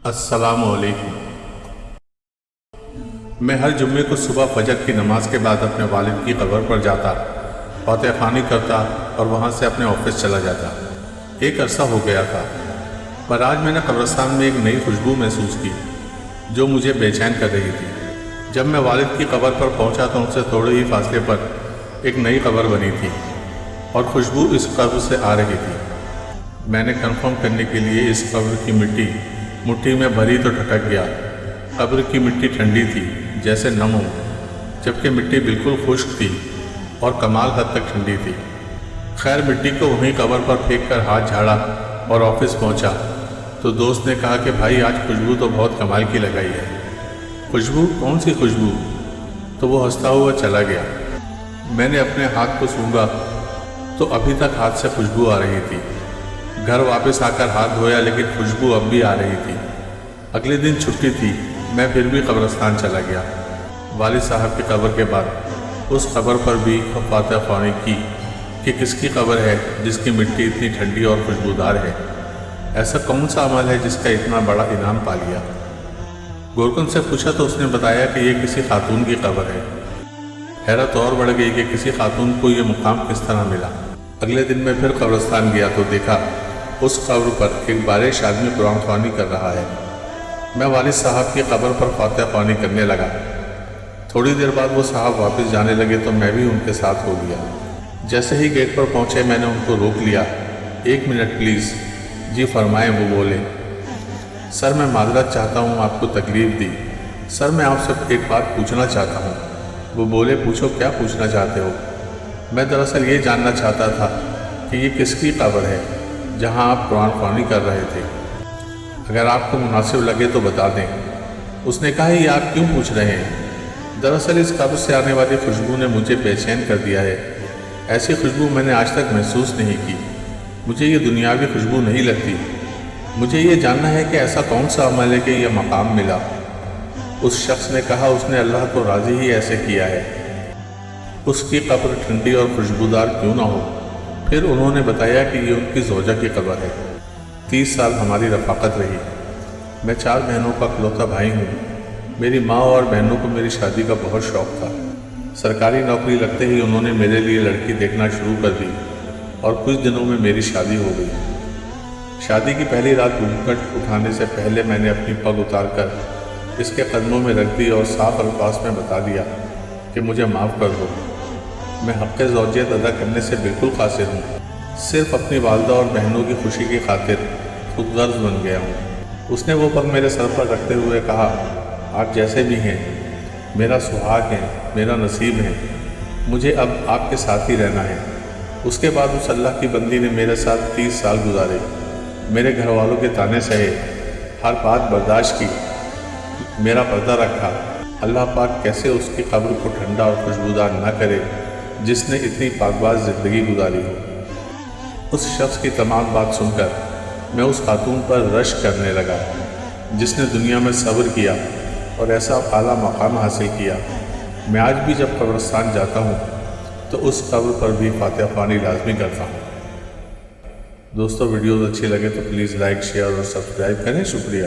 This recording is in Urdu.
السلام علیکم۔ میں ہر جمعے کو صبح فجر کی نماز کے بعد اپنے والد کی قبر پر جاتا، فاتحہ خوانی کرتا اور وہاں سے اپنے آفس چلا جاتا۔ ایک عرصہ ہو گیا تھا، پر آج میں نے قبرستان میں ایک نئی خوشبو محسوس کی جو مجھے بے چین کر رہی تھی۔ جب میں والد کی قبر پر پہنچا تو ان سے تھوڑے ہی فاصلے پر ایک نئی قبر بنی تھی اور خوشبو اس قبر سے آ رہی تھی۔ میں نے کنفرم کرنے کے لیے اس قبر کی مٹی میں بھری تو ٹھٹک گیا۔ قبر کی مٹی ٹھنڈی تھی جیسے نم ہو، جبکہ مٹی بالکل خشک تھی اور کمال حد تک ٹھنڈی تھی۔ خیر، مٹی کو وہیں قبر پر پھینک کر ہاتھ جھاڑا اور آفس پہنچا تو دوست نے کہا کہ بھائی آج خوشبو تو بہت کمال کی لگائی ہے۔ خوشبو؟ کون سی خوشبو؟ تو وہ ہنستا ہوا چلا گیا۔ میں نے اپنے ہاتھ کو سونگھا تو ابھی تک ہاتھ سے خوشبو آ رہی تھی۔ گھر واپس آ کر ہاتھ دھویا لیکن خوشبو اب بھی آ رہی تھی۔ اگلے دن چھٹی تھی، میں پھر بھی قبرستان چلا گیا۔ والد صاحب کی قبر کے بعد اس قبر پر بھی فاتحہ خوانی کی کہ کس کی قبر ہے جس کی مٹی اتنی ٹھنڈی اور خوشبودار ہے۔ ایسا کون سا عمل ہے جس کا اتنا بڑا انعام پا لیا؟ گورکن سے پوچھا تو اس نے بتایا کہ یہ کسی خاتون کی قبر ہے۔ حیرت اور بڑھ گئی کہ کسی خاتون کو یہ مقام کس طرح ملا۔ اگلے دن میں پھر قبرستان گیا تو دیکھا اس قبر پر ایک بالغ آدمی قرآن خوانی کر رہا ہے۔ میں والد صاحب کی قبر پر فاتحہ خوانی کرنے لگا۔ تھوڑی دیر بعد وہ صاحب واپس جانے لگے تو میں بھی ان کے ساتھ ہو گیا۔ جیسے ہی گیٹ پر پہنچے میں نے ان کو روک لیا۔ 1 منٹ پلیز۔ جی فرمائیں، وہ بولے۔ سر میں معذرت چاہتا ہوں، آپ کو تکلیف دی۔ سر میں آپ سے ایک بات پوچھنا چاہتا ہوں۔ وہ بولے، پوچھو، کیا پوچھنا چاہتے ہو؟ میں دراصل یہ جاننا چاہتا تھا کہ یہ کس کی قبر ہے جہاں آپ قرآن خوانی کر رہے تھے۔ اگر آپ کو مناسب لگے تو بتا دیں۔ اس نے کہا، یہ آپ کیوں پوچھ رہے ہیں؟ دراصل اس قبر سے آنے والی خوشبو نے مجھے بے چین کر دیا ہے۔ ایسی خوشبو میں نے آج تک محسوس نہیں کی۔ مجھے یہ دنیاوی خوشبو نہیں لگتی۔ مجھے یہ جاننا ہے کہ ایسا کون سا عمل ہے کہ یہ مقام ملا۔ اس شخص نے کہا، اس نے اللہ کو راضی ہی ایسے کیا ہے۔ اس کی قبر ٹھنڈی اور خوشبودار کیوں نہ ہو؟ پھر انہوں نے بتایا کہ یہ ان کی زوجہ کی قبر ہے۔ 30 سال ہماری رفاقت رہی۔ میں 4 بہنوں کا اکلوتا بھائی ہوں۔ میری ماں اور بہنوں کو میری شادی کا بہت شوق تھا۔ سرکاری نوکری لگتے ہی انہوں نے میرے لیے لڑکی دیکھنا شروع کر دی اور کچھ دنوں میں میری شادی ہو گئی۔ شادی کی پہلی رات گھونگھٹ اٹھانے سے پہلے میں نے اپنی پگ اتار کر اس کے قدموں میں رکھ دی اور صاف الفاظ میں بتا دیا کہ مجھے معاف کر دو۔ میں حق زوجیت ادا کرنے سے بالکل قاصر ہوں۔ صرف اپنی والدہ اور بہنوں کی خوشی کی خاطر خود غرض بن گیا ہوں۔ اس نے وہ پگ میرے سر پر رکھتے ہوئے کہا، آپ جیسے بھی ہیں میرا سہاگ ہیں، میرا نصیب ہیں۔ مجھے اب آپ کے ساتھ ہی رہنا ہے۔ اس کے بعد اس اللہ کی بندی نے میرے ساتھ 30 سال گزارے، میرے گھر والوں کے طعنے سہے، ہر بات برداشت کی، میرا پردہ رکھا۔ اللہ پاک کیسے اس کی قبر کو ٹھنڈا اور خوشبودار نہ کرے جس نے اتنی پاکباز زندگی گزاری ہو۔ اس شخص کی تمام بات سن کر میں اس خاتون پر رشک کرنے لگا جس نے دنیا میں صبر کیا اور ایسا اعلیٰ مقام حاصل کیا۔ میں آج بھی جب قبرستان جاتا ہوں تو اس قبر پر بھی فاتحہ خوانی لازمی کرتا ہوں۔ دوستو، ویڈیوز اچھی لگے تو پلیز لائک، شیئر اور سبسکرائب کریں۔ شکریہ۔